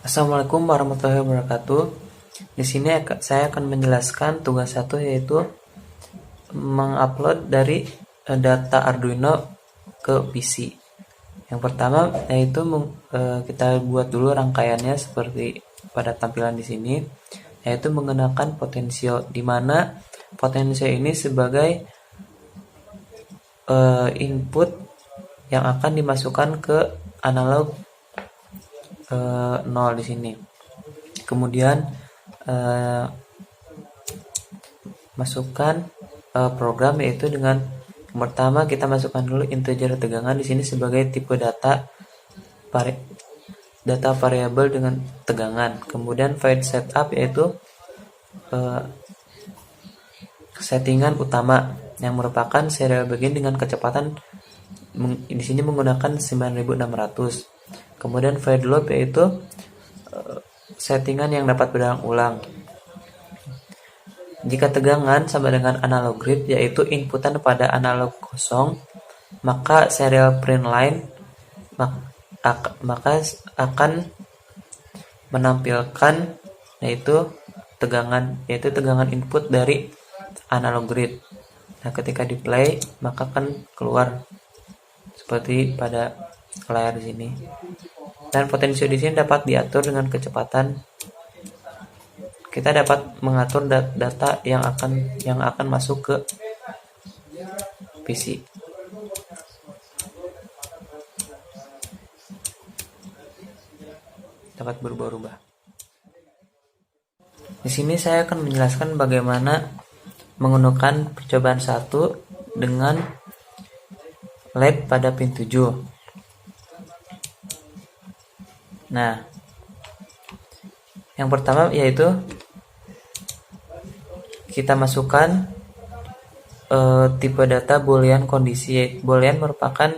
Assalamualaikum warahmatullahi wabarakatuh. Di sini saya akan menjelaskan tugas satu, yaitu mengupload dari data Arduino ke PC. Yang pertama yaitu kita buat dulu rangkaiannya seperti pada tampilan di sini, yaitu menggunakan potensio, di mana potensio ini sebagai input yang akan dimasukkan ke analog 0 di sini. Kemudian masukkan program, yaitu dengan yang pertama kita masukkan dulu integer tegangan di sini sebagai tipe data variabel dengan tegangan. Kemudian void setup, yaitu settingan utama yang merupakan serial begin dengan kecepatan di sini menggunakan 9600. Kemudian void loop, yaitu settingan yang dapat berulang-ulang. Jika tegangan sama dengan analog grid, yaitu inputan pada analog kosong, maka serial print line maka akan menampilkan yaitu tegangan input dari analog grid. Nah, ketika di play maka akan keluar seperti pada layar di sini. Dan potensio di sini dapat diatur dengan kecepatan. Kita dapat mengatur data yang akan masuk ke PC. Dapat berubah-ubah. Di sini saya akan menjelaskan bagaimana menggunakan percobaan 1 dengan LED pada pin 7. Nah, yang pertama yaitu kita masukkan tipe data boolean kondisi. Boolean merupakan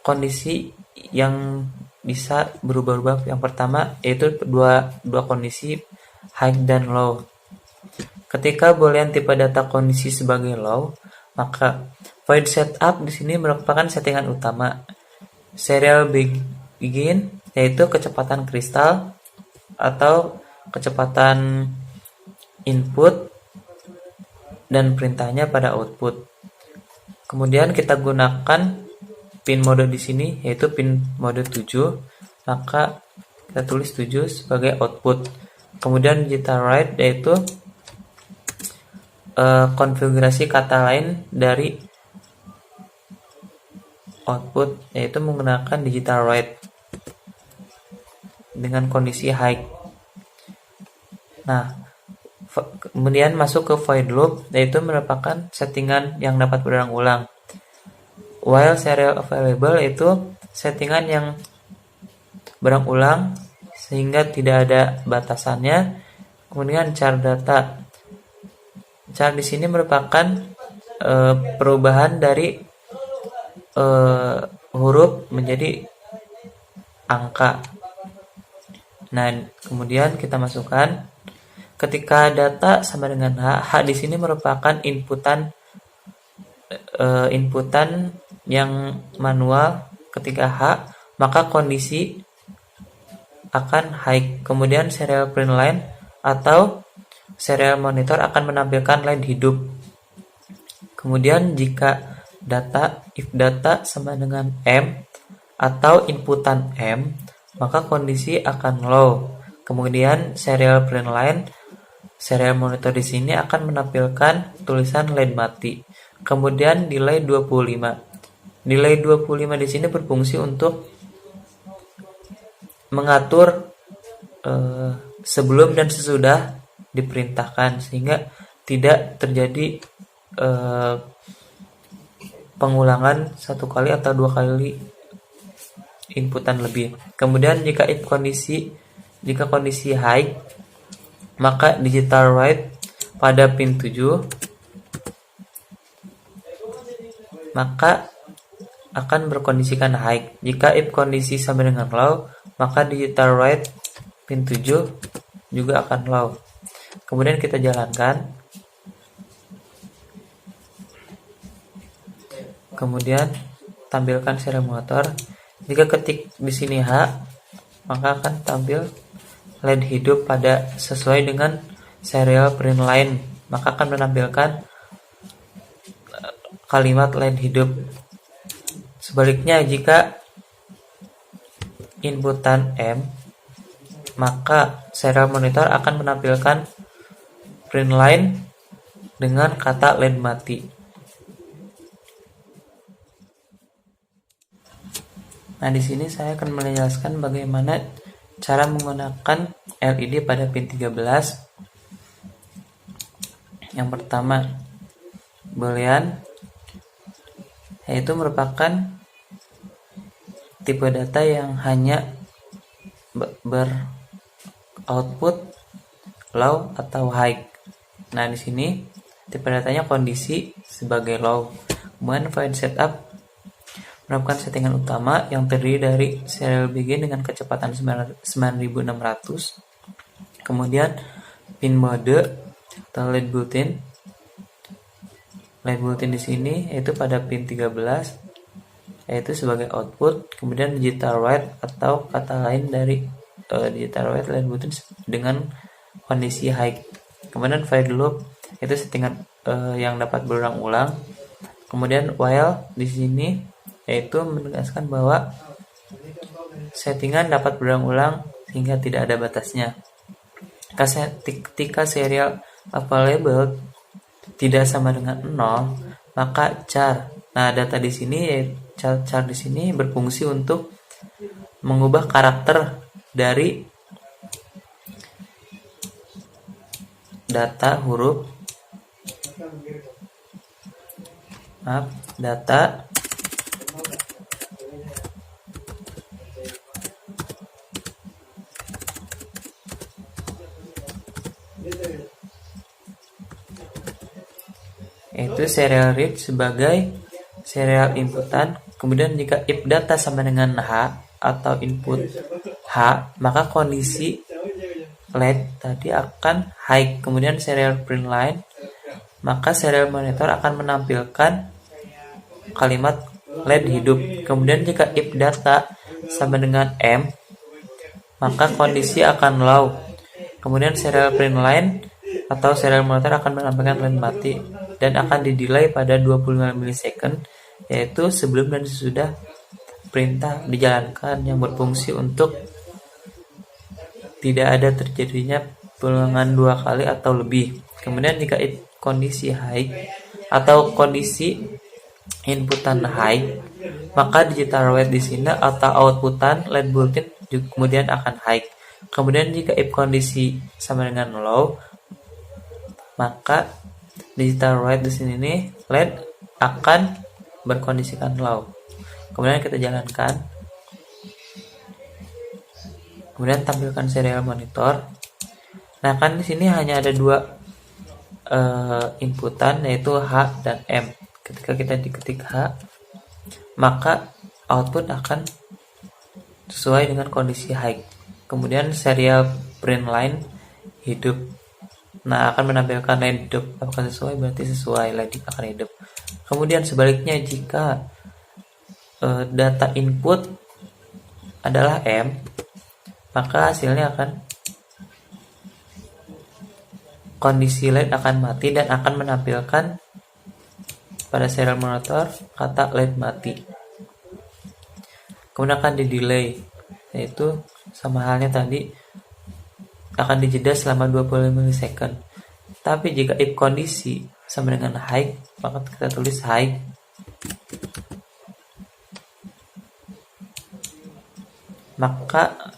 kondisi yang bisa berubah-ubah. Yang pertama yaitu dua kondisi, high dan low. Ketika boolean tipe data kondisi sebagai low, maka void setup di sini merupakan settingan utama. Serial begin yaitu kecepatan kristal atau kecepatan input dan perintahnya pada output. Kemudian kita gunakan pin mode di sini, yaitu pin mode 7, maka kita tulis 7 sebagai output. Kemudian digital write, yaitu konfigurasi kata lain dari output, yaitu menggunakan digital write dengan kondisi high. Nah, kemudian masuk ke void loop, yaitu merupakan settingan yang dapat berulang-ulang. While serial available, yaitu settingan yang berulang-ulang sehingga tidak ada batasannya. Kemudian char data. Char di sini merupakan perubahan dari huruf menjadi angka. Nah, kemudian kita masukkan ketika data sama dengan H di sini merupakan inputan yang manual. Ketika H, maka kondisi akan high. Kemudian serial print line atau serial monitor akan menampilkan line hidup. Kemudian jika if data sama dengan M atau inputan M, maka kondisi akan low. Kemudian serial print line, serial monitor di sini akan menampilkan tulisan LED mati. Kemudian delay 25. Delay 25 di sini berfungsi untuk mengatur sebelum dan sesudah diperintahkan sehingga tidak terjadi pengulangan satu kali atau dua kali inputan lebih. Kemudian jika kondisi high, maka digital write pada pin 7 maka akan berkondisikan high. Jika if kondisi sama dengan low, maka digital write pin 7 juga akan low. Kemudian kita jalankan. Kemudian tampilkan serial motor. Jika ketik di sini H, maka akan tampil LED hidup pada sesuai dengan serial print line, maka akan menampilkan kalimat LED hidup. Sebaliknya, jika inputan M, maka serial monitor akan menampilkan print line dengan kata LED mati. Nah, di sini saya akan menjelaskan bagaimana cara menggunakan LED pada pin 13. Yang pertama, boolean, yaitu merupakan tipe data yang hanya beroutput low atau high. Nah, di sini tipe datanya kondisi sebagai low. Kemudian void setup melakukan settingan utama yang terdiri dari serial begin dengan kecepatan 9600. Kemudian pin mode atau LED bulletin. LED bulletin di sini yaitu pada pin 13 yaitu sebagai output. Kemudian digital write atau kata lain dari digital write LED bulletin dengan kondisi high. Kemudian while loop itu settingan yang dapat berulang-ulang. Kemudian while di sini yaitu menegaskan bahwa settingan dapat berulang-ulang sehingga tidak ada batasnya. Ketika serial available tidak sama dengan 0, maka char. Nah, data di sini char di sini berfungsi untuk mengubah karakter dari data yaitu serial read sebagai serial inputan. Kemudian jika if data sama dengan H atau input H, maka kondisi LED tadi akan high. Kemudian serial print line, maka serial monitor akan menampilkan kalimat LED hidup. Kemudian jika if data sama dengan M, maka kondisi akan low. Kemudian serial print line atau serial monitor akan menampilkan LED mati dan akan didelay pada 25 millisecond, yaitu sebelum dan sesudah perintah dijalankan, yang berfungsi untuk tidak ada terjadinya pengulangan 2 kali atau lebih. Kemudian jika kondisi high atau kondisi inputan high, maka digital write di sini atau outputan LED bulletin kemudian akan high. Kemudian jika if kondisi sama dengan low, maka digital write di sini nih LED akan berkondisikan low. Kemudian kita jalankan. Kemudian tampilkan serial monitor. Nah, kan di sini hanya ada 2 inputan, yaitu H dan M. Ketika kita diketik H, maka output akan sesuai dengan kondisi high. Kemudian serial print line hidup. Nah, akan menampilkan line hidup. Apakah sesuai? Berarti sesuai, line akan hidup. Kemudian sebaliknya, jika data input adalah M, maka hasilnya akan kondisi LED akan mati dan akan menampilkan pada serial monitor kata LED mati. Kemudian akan di-delay, yaitu sama halnya tadi akan dijeda selama 25 millisecond. Tapi jika if kondisi sama dengan high, maka kita tulis high. Maka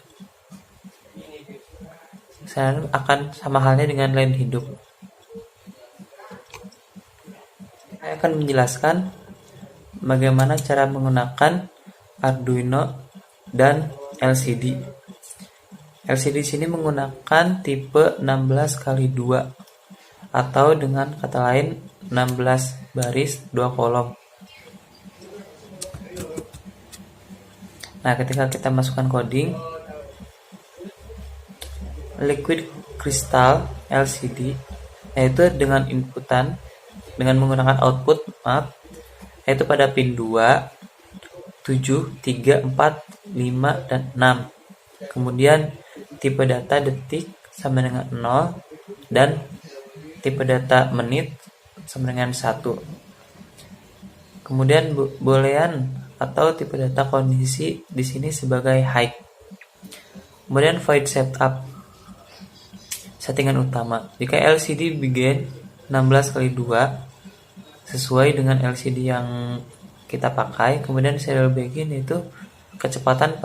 saya akan sama halnya dengan line hidup. Saya akan menjelaskan bagaimana cara menggunakan Arduino dan LCD. LCD sini menggunakan tipe 16x2 atau dengan kata lain 16 baris 2 kolom. Nah, ketika kita masukkan coding liquid crystal LCD, yaitu dengan inputan dengan menggunakan output yaitu pada pin 2, 7, 3, 4, 5, dan 6. Kemudian tipe data detik sama dengan 0 dan tipe data menit sama dengan 1. Kemudian boolean atau tipe data kondisi di sini sebagai high. Kemudian void setup settingan utama. Jika LCD begin 16x2 sesuai dengan LCD yang kita pakai, kemudian serial begin itu kecepatan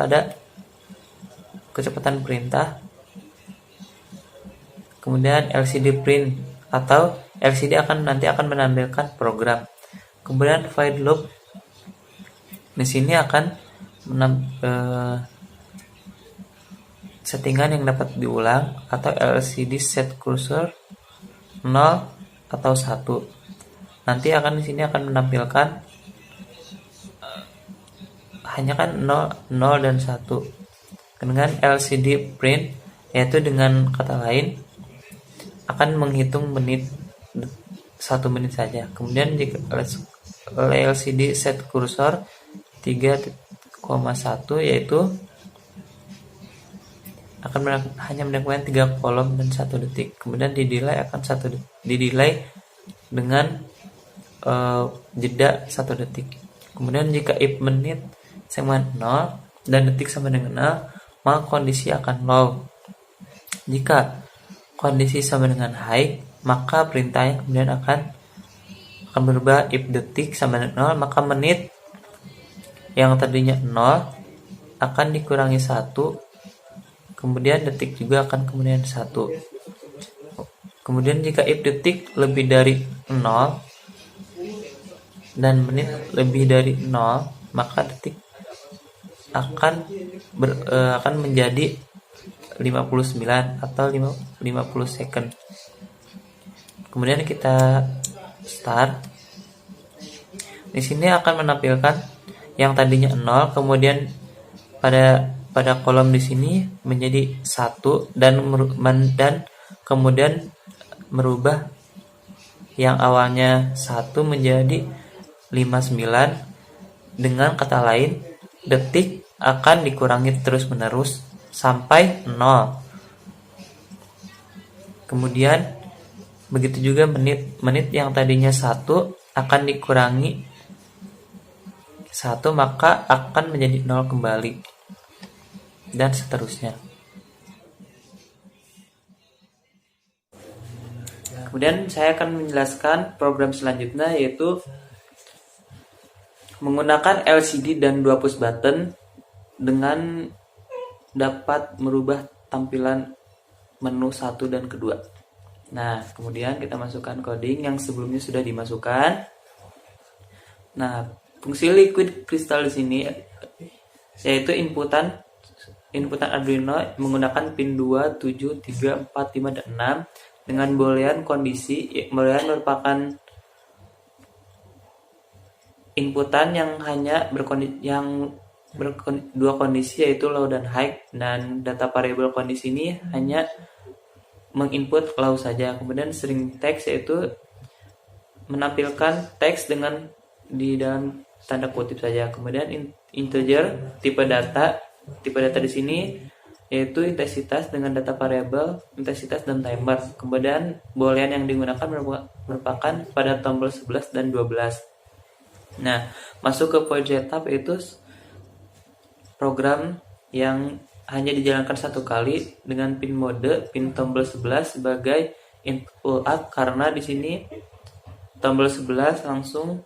perintah, kemudian LCD print atau LCD nanti akan menampilkan program. Kemudian void loop di sini akan settingan yang dapat diulang atau LCD set cursor 0 atau 1. Nanti di sini akan menampilkan hanya 0 dan 1. Dengan LCD print, yaitu dengan kata lain akan menghitung menit 1 menit saja. Kemudian jika LCD set cursor 3,1 yaitu akan hanya mendapatkan 3 kolom dan 1 detik. Kemudian didelay dengan jeda 1 detik. Kemudian jika if menit sama 0 dan detik sama dengan 0, maka kondisi akan low. Jika kondisi sama dengan high, maka perintahnya kemudian akan berubah. If detik sama dengan 0, maka menit yang tadinya 0 akan dikurangi 1, kemudian detik juga akan kemudian 1. Kemudian jika if detik lebih dari 0 dan menit lebih dari 0, maka detik akan menjadi 59 atau 50 second. Kemudian kita start. Di sini akan menampilkan yang tadinya 0, kemudian pada kolom di sini menjadi 1 dan kemudian merubah yang awalnya 1 menjadi 59. Dengan kata lain, detik akan dikurangi terus-menerus sampai 0. Kemudian begitu juga menit yang tadinya 1 akan dikurangi 1, maka akan menjadi 0 kembali, dan seterusnya. Kemudian saya akan menjelaskan program selanjutnya, yaitu menggunakan LCD dan 2 push button dengan dapat merubah tampilan menu 1 dan kedua. Nah, kemudian kita masukkan coding yang sebelumnya sudah dimasukkan. Nah, fungsi liquid crystal di sini yaitu inputan Arduino menggunakan pin 2, 7, 3, 4, 5, dan 6 dengan boolean kondisi. Boolean merupakan inputan yang hanya dua kondisi, yaitu low dan high, dan data variable kondisi ini hanya menginput low saja. Kemudian string text yaitu menampilkan teks di dalam tanda kutip saja. Kemudian integer tipe data di sini yaitu intensitas dengan data variabel intensitas dan timer. Kemudian boolean yang digunakan merupakan pada tombol 11 dan 12. Nah, masuk ke void setup yaitu program yang hanya dijalankan satu kali dengan pin mode pin tombol 11 sebagai input pull up, karena di sini tombol 11 langsung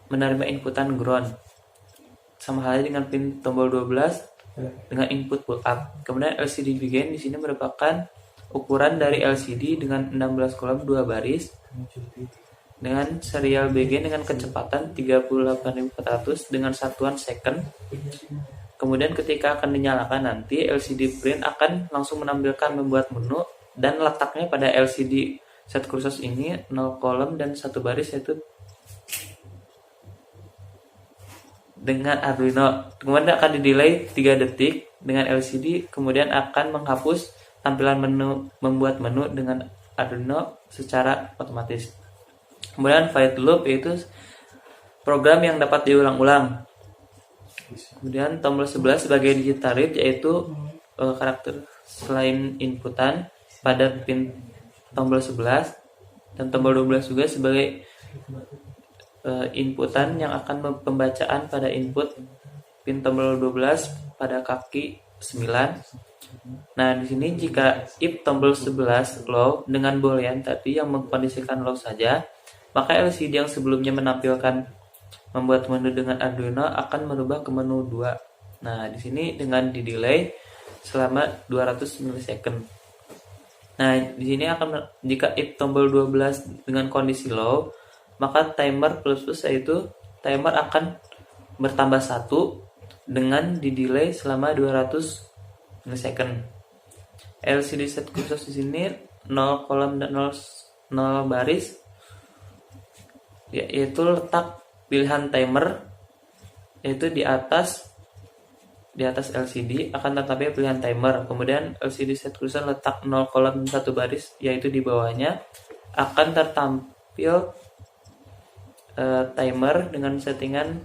menerima inputan ground, sama halnya dengan pin tombol 12 dengan input pull up. Kemudian LCD begin di sini merupakan ukuran dari LCD dengan 16 kolom 2 baris dengan serial begin dengan kecepatan 38.400 dengan satuan second. Kemudian ketika akan dinyalakan nanti LCD print akan langsung menampilkan membuat menu, dan letaknya pada LCD set cursor ini 0 kolom dan 1 baris, yaitu dengan Arduino. Kemudian akan didelay 3 detik dengan LCD, kemudian akan menghapus tampilan menu membuat menu dengan Arduino secara otomatis. Kemudian void loop yaitu program yang dapat diulang-ulang. Kemudian tombol 11 sebagai digital read yaitu karakter selain inputan pada pin tombol 11 dan tombol 12 juga sebagai inputan yang akan pembacaan pada input pin tombol 12 pada kaki 9. Nah, di sini jika if tombol 11 low dengan boolean tadi yang mengkondisikan low saja, maka LCD yang sebelumnya menampilkan membuat menu dengan Arduino akan merubah ke menu 2. Nah, di sini dengan di delay selama 200 milisecond. Nah, di sini jika if tombol 12 dengan kondisi low, maka timer plus yaitu timer akan bertambah 1 dengan di delay selama 200 milisecond. LCD set khusus di sini 0 kolom dan 0 baris, yaitu letak pilihan timer yaitu di atas LCD akan tertampil pilihan timer. Kemudian LCD set cursor letak 0 kolom 1 baris yaitu di bawahnya akan tertampil timer dengan settingan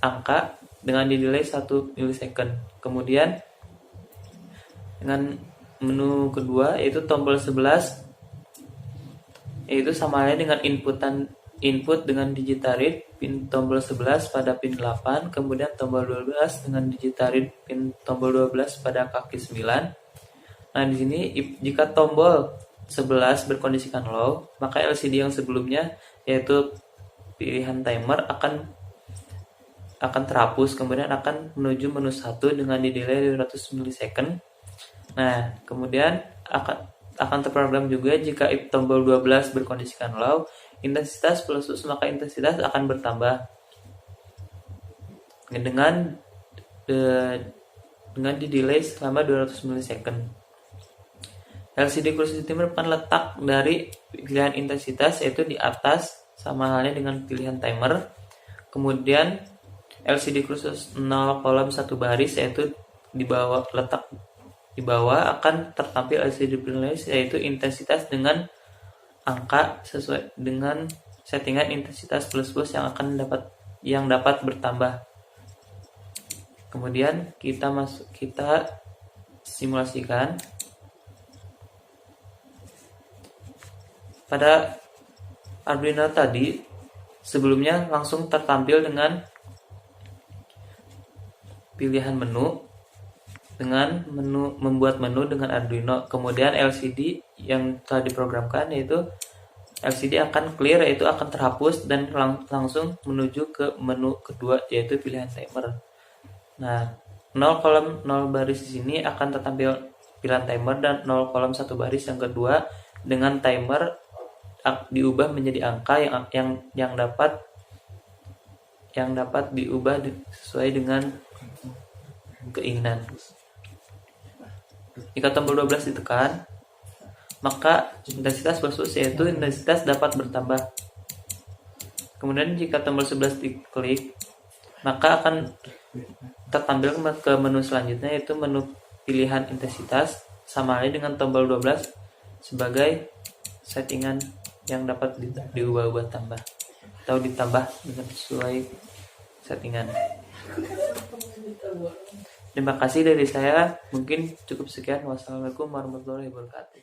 angka dengan di delay 1 milisecond. Kemudian dengan menu kedua yaitu tombol 11 yaitu sama halnya dengan input dengan digital read pin tombol 11 pada pin 8, kemudian tombol 12 dengan digital read pin tombol 12 pada kaki 9. Nah, di sini jika tombol 11 berkondisikan low, maka LCD yang sebelumnya yaitu pilihan timer akan terhapus, kemudian akan menuju menu 1 dengan di delay 200 milisecond. Nah, kemudian akan terprogram juga jika if tombol 12 berkondisikan low, intensitas plus maka intensitas akan bertambah dengan di delay selama 200 milisecond. LCD closed system merupakan letak dari pilihan intensitas yaitu di atas sama halnya dengan pilihan timer. Kemudian LCD closed 0 kolom 1 baris yaitu di bawah akan tertampil LCD playlist yaitu intensitas dengan angka sesuai dengan settingan intensitas plus yang dapat bertambah. Kemudian kita simulasikan pada Arduino tadi sebelumnya langsung tertampil dengan pilihan menu dengan membuat menu dengan Arduino. Kemudian LCD yang telah diprogramkan yaitu LCD akan clear yaitu akan terhapus dan langsung menuju ke menu kedua yaitu pilihan timer. Nah, 0 kolom 0 baris di sini akan tertampil pilihan timer dan 0 kolom 1 baris yang kedua dengan timer diubah menjadi angka yang dapat diubah sesuai dengan keinginan. Jika tombol 12 ditekan, maka intensitas versus yaitu intensitas dapat bertambah. Kemudian jika tombol 11 diklik, maka akan tertampil ke menu selanjutnya yaitu menu pilihan intensitas sama halnya dengan tombol 12 sebagai settingan yang dapat diubah-ubah tambah atau ditambah dengan sesuai settingan. Terima kasih dari saya. Mungkin cukup sekian. Wassalamualaikum warahmatullahi wabarakatuh.